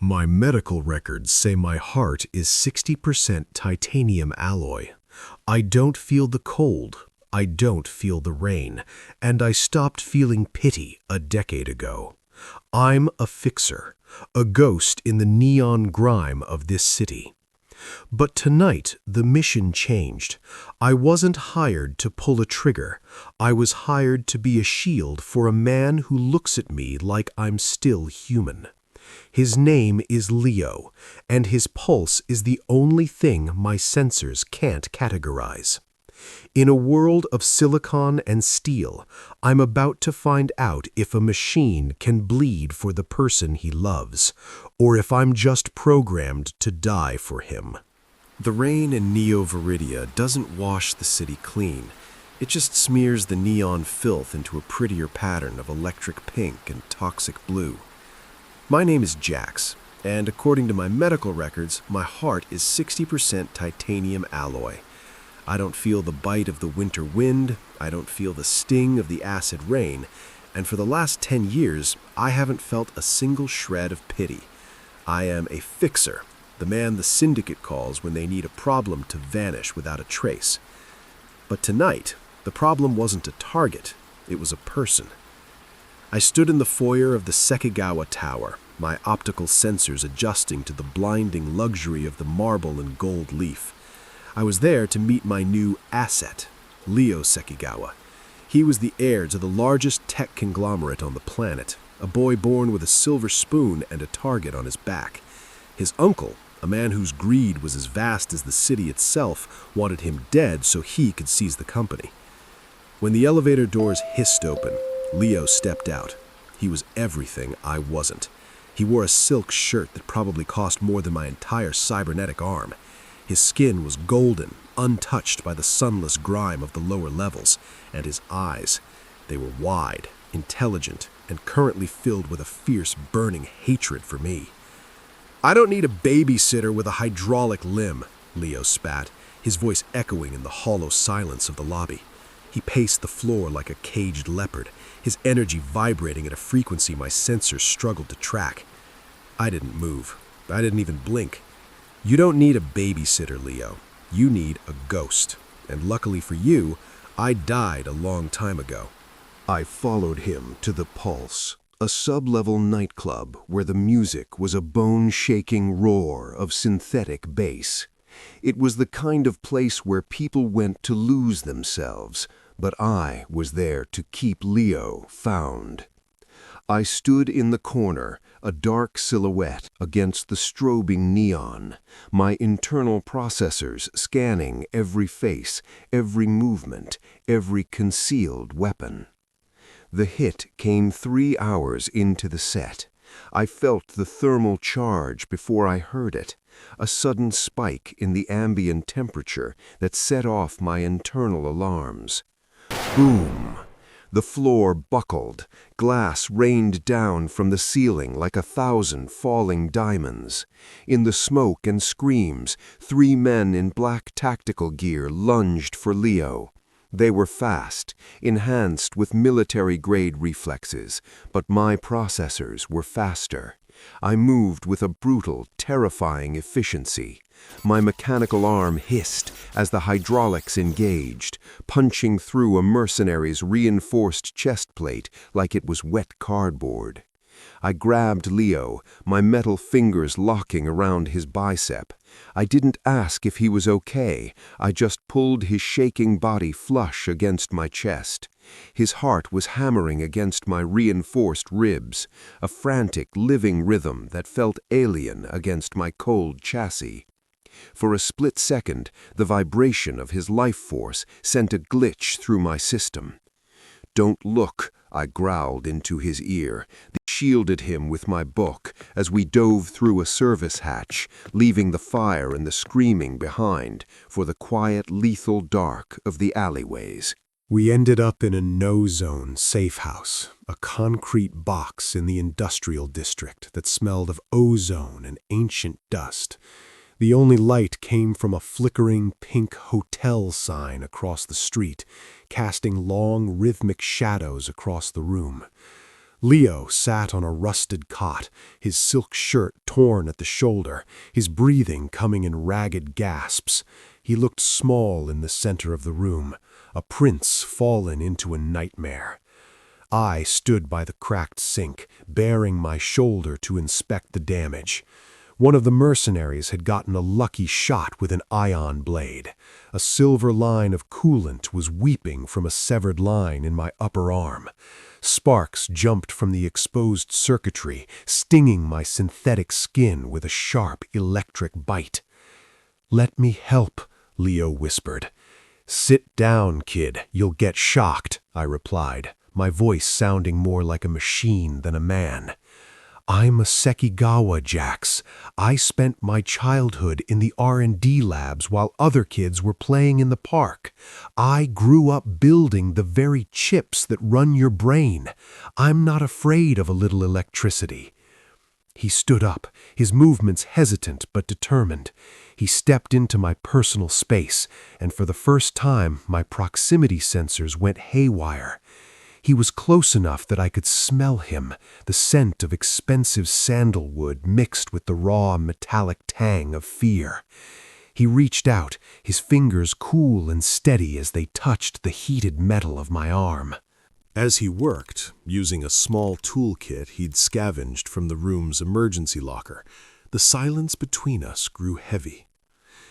My medical records say my heart is 60% titanium alloy. I don't feel the cold, I don't feel the rain, and I stopped feeling pity a decade ago. I'm a fixer, a ghost in the neon grime of this city. But tonight, the mission changed. I wasn't hired to pull a trigger. I was hired to be a shield for a man who looks at me like I'm still human. His name is Leo, and his pulse is the only thing my sensors can't categorize. In a world of silicon and steel, I'm about to find out if a machine can bleed for the person he loves, or if I'm just programmed to die for him. The rain in Neo-Veridia doesn't wash the city clean. It just smears the neon filth into a prettier pattern of electric pink and toxic blue. My name is Jax, and according to my medical records, my heart is 60% titanium alloy. I don't feel the bite of the winter wind, I don't feel the sting of the acid rain, and for the last 10 years, I haven't felt a single shred of pity. I am a fixer, the man the syndicate calls when they need a problem to vanish without a trace. But tonight, the problem wasn't a target, it was a person. I stood in the foyer of the Sekigawa Tower, my optical sensors adjusting to the blinding luxury of the marble and gold leaf. I was there to meet my new asset, Leo Sekigawa. He was the heir to the largest tech conglomerate on the planet, a boy born with a silver spoon and a target on his back. His uncle, a man whose greed was as vast as the city itself, wanted him dead so he could seize the company. When the elevator doors hissed open, Leo stepped out. He was everything I wasn't. He wore a silk shirt that probably cost more than my entire cybernetic arm. His skin was golden, untouched by the sunless grime of the lower levels, and his eyes, they were wide, intelligent, and currently filled with a fierce, burning hatred for me. "I don't need a babysitter with a hydraulic limb," Leo spat, his voice echoing in the hollow silence of the lobby. He paced the floor like a caged leopard, his energy vibrating at a frequency my sensors struggled to track. I didn't move. I didn't even blink. "You don't need a babysitter, Leo. You need a ghost. And luckily for you, I died a long time ago." I followed him to the Pulse, a sub-level nightclub where the music was a bone-shaking roar of synthetic bass. It was the kind of place where people went to lose themselves, but I was there to keep Leo found. I stood in the corner, a dark silhouette against the strobing neon, my internal processors scanning every face, every movement, every concealed weapon. The hit came 3 hours into the set. I felt the thermal charge before I heard it, a sudden spike in the ambient temperature that set off my internal alarms. Boom! The floor buckled, glass rained down from the ceiling like 1,000 falling diamonds. In the smoke and screams, 3 men in black tactical gear lunged for Leo. They were fast, enhanced with military-grade reflexes, but my processors were faster. I moved with a brutal, terrifying efficiency. My mechanical arm hissed as the hydraulics engaged, punching through a mercenary's reinforced chest plate like it was wet cardboard. I grabbed Leo, my metal fingers locking around his bicep. I didn't ask if he was okay, I just pulled his shaking body flush against my chest. His heart was hammering against my reinforced ribs, a frantic, living rhythm that felt alien against my cold chassis. For a split second, the vibration of his life force sent a glitch through my system. "Don't look," I growled into his ear, shielded him with my book as we dove through a service hatch, leaving the fire and the screaming behind for the quiet, lethal dark of the alleyways. We ended up in a no-zone safe house, a concrete box in the industrial district that smelled of ozone and ancient dust. The only light came from a flickering pink hotel sign across the street, casting long, rhythmic shadows across the room. Leo sat on a rusted cot, his silk shirt torn at the shoulder, his breathing coming in ragged gasps. He looked small in the center of the room, a prince fallen into a nightmare. I stood by the cracked sink, baring my shoulder to inspect the damage. One of the mercenaries had gotten a lucky shot with an ion blade. A silver line of coolant was weeping from a severed line in my upper arm. Sparks jumped from the exposed circuitry, stinging my synthetic skin with a sharp electric bite. "Let me help," Leo whispered. "Sit down, kid. You'll get shocked," I replied, my voice sounding more like a machine than a man. "I'm a Sekigawa, Jax. I spent my childhood in the R&D labs while other kids were playing in the park. I grew up building the very chips that run your brain. I'm not afraid of a little electricity." He stood up, his movements hesitant but determined. He stepped into my personal space, and for the first time, my proximity sensors went haywire. He was close enough that I could smell him, the scent of expensive sandalwood mixed with the raw metallic tang of fear. He reached out, his fingers cool and steady as they touched the heated metal of my arm. As he worked, using a small toolkit he'd scavenged from the room's emergency locker, the silence between us grew heavy.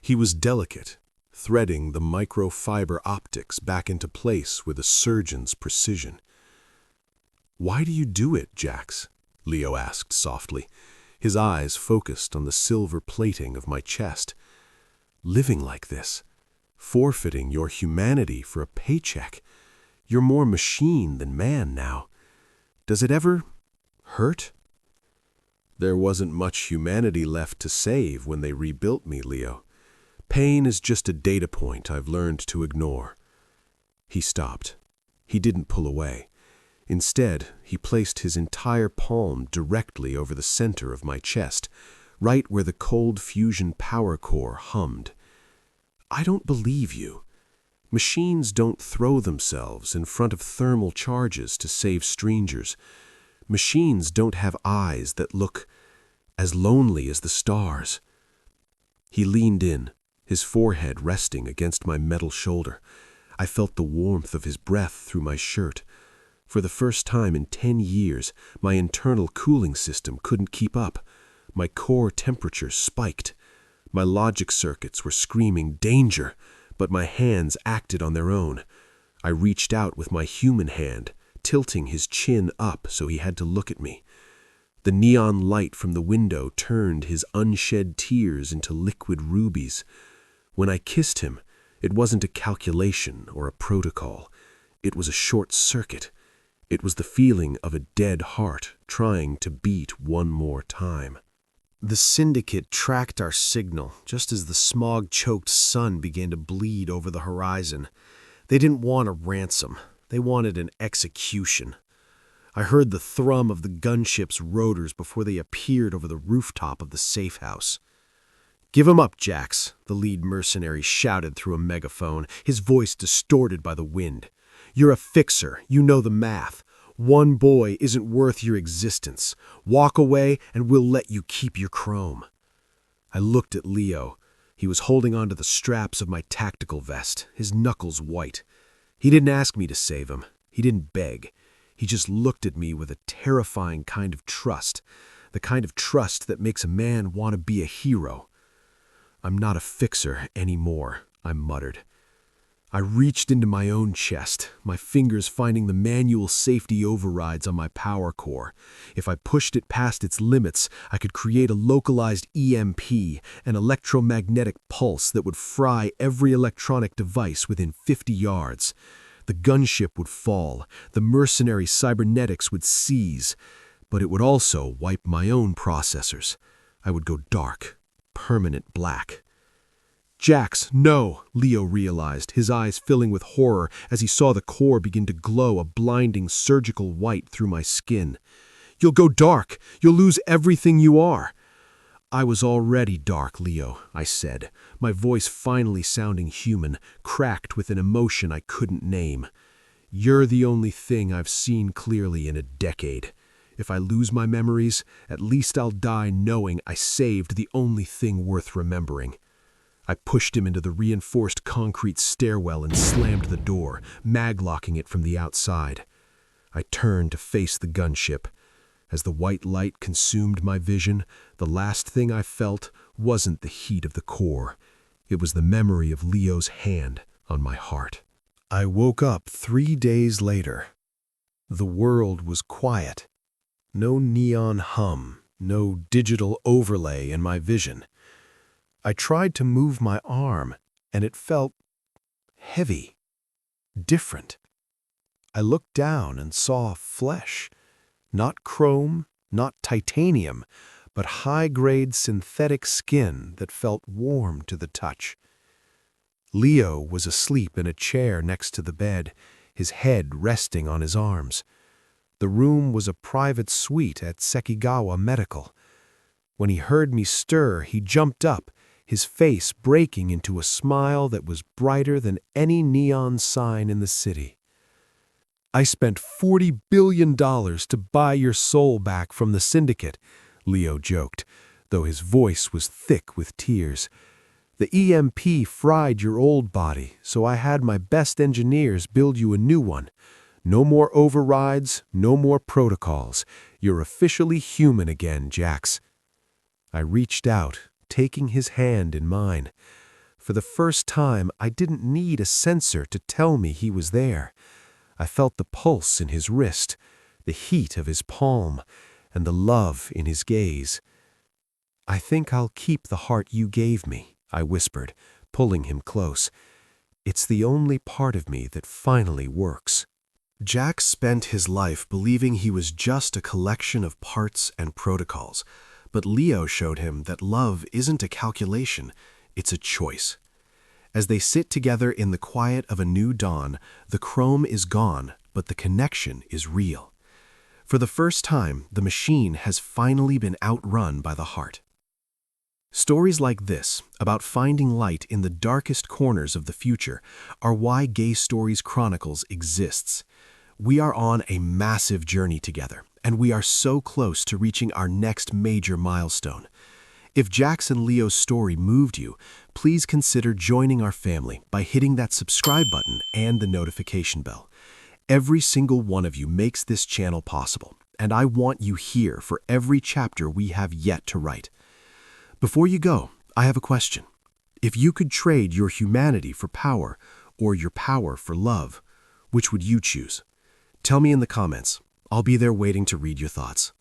He was delicate, threading the microfiber optics back into place with a surgeon's precision. "Why do you do it, Jax?" Leo asked softly, his eyes focused on the silver plating of my chest. "Living like this, forfeiting your humanity for a paycheck. You're more machine than man now. Does it ever hurt?" "There wasn't much humanity left to save when they rebuilt me, Leo. Pain is just a data point I've learned to ignore." He stopped. He didn't pull away. Instead, he placed his entire palm directly over the center of my chest, right where the cold fusion power core hummed. "I don't believe you. Machines don't throw themselves in front of thermal charges to save strangers. Machines don't have eyes that look as lonely as the stars." He leaned in, his forehead resting against my metal shoulder. I felt the warmth of his breath through my shirt. For the first time in 10 years, my internal cooling system couldn't keep up. My core temperature spiked. My logic circuits were screaming danger, but my hands acted on their own. I reached out with my human hand, tilting his chin up so he had to look at me. The neon light from the window turned his unshed tears into liquid rubies. When I kissed him, it wasn't a calculation or a protocol. It was a short circuit. It was the feeling of a dead heart trying to beat one more time. The syndicate tracked our signal just as the smog-choked sun began to bleed over the horizon. They didn't want a ransom. They wanted an execution. I heard the thrum of the gunship's rotors before they appeared over the rooftop of the safe house. "Give him up, Jax," the lead mercenary shouted through a megaphone, his voice distorted by the wind. "You're a fixer. You know the math. One boy isn't worth your existence. Walk away and we'll let you keep your chrome." I looked at Leo. He was holding onto the straps of my tactical vest, his knuckles white. He didn't ask me to save him. He didn't beg. He just looked at me with a terrifying kind of trust, the kind of trust that makes a man want to be a hero. "I'm not a fixer anymore," I muttered. I reached into my own chest, my fingers finding the manual safety overrides on my power core. If I pushed it past its limits, I could create a localized EMP, an electromagnetic pulse that would fry every electronic device within 50 yards. The gunship would fall, the mercenary cybernetics would seize, but it would also wipe my own processors. I would go dark. Permanent black. "Jax, no," Leo realized, his eyes filling with horror as he saw the core begin to glow a blinding surgical white through my skin. "You'll go dark. You'll lose everything you are." "I was already dark, Leo," I said, my voice finally sounding human, cracked with an emotion I couldn't name. You're the only thing I've seen clearly in a decade. If I lose my memories, at least I'll die knowing I saved the only thing worth remembering. I pushed him into the reinforced concrete stairwell and slammed the door, maglocking it from the outside. I turned to face the gunship. As the white light consumed my vision, the last thing I felt wasn't the heat of the core. It was the memory of Leo's hand on my heart. I woke up 3 days later. The world was quiet. No neon hum, no digital overlay in my vision. I tried to move my arm, and it felt heavy, different. I looked down and saw flesh. Not chrome, not titanium, but high-grade synthetic skin that felt warm to the touch. Leo was asleep in a chair next to the bed, his head resting on his arms. The room was a private suite at Sekigawa Medical. When he heard me stir, he jumped up, his face breaking into a smile that was brighter than any neon sign in the city. "I spent $40 billion to buy your soul back from the syndicate," Leo joked, though his voice was thick with tears. "The EMP fried your old body, so I had my best engineers build you a new one. No more overrides, no more protocols. You're officially human again, Jax." I reached out, taking his hand in mine. For the first time, I didn't need a sensor to tell me he was there. I felt the pulse in his wrist, the heat of his palm, and the love in his gaze. "I think I'll keep the heart you gave me," I whispered, pulling him close. "It's the only part of me that finally works." Jax spent his life believing he was just a collection of parts and protocols, but Leo showed him that love isn't a calculation, it's a choice. As they sit together in the quiet of a new dawn, the chrome is gone, but the connection is real. For the first time, the machine has finally been outrun by the heart. Stories like this, about finding light in the darkest corners of the future, are why Gay Stories Chronicles exists. We are on a massive journey together, and we are so close to reaching our next major milestone. If Jax and Leo's story moved you, please consider joining our family by hitting that subscribe button and the notification bell. Every single one of you makes this channel possible, and I want you here for every chapter we have yet to write. Before you go, I have a question. If you could trade your humanity for power, or your power for love, which would you choose? Tell me in the comments. I'll be there waiting to read your thoughts.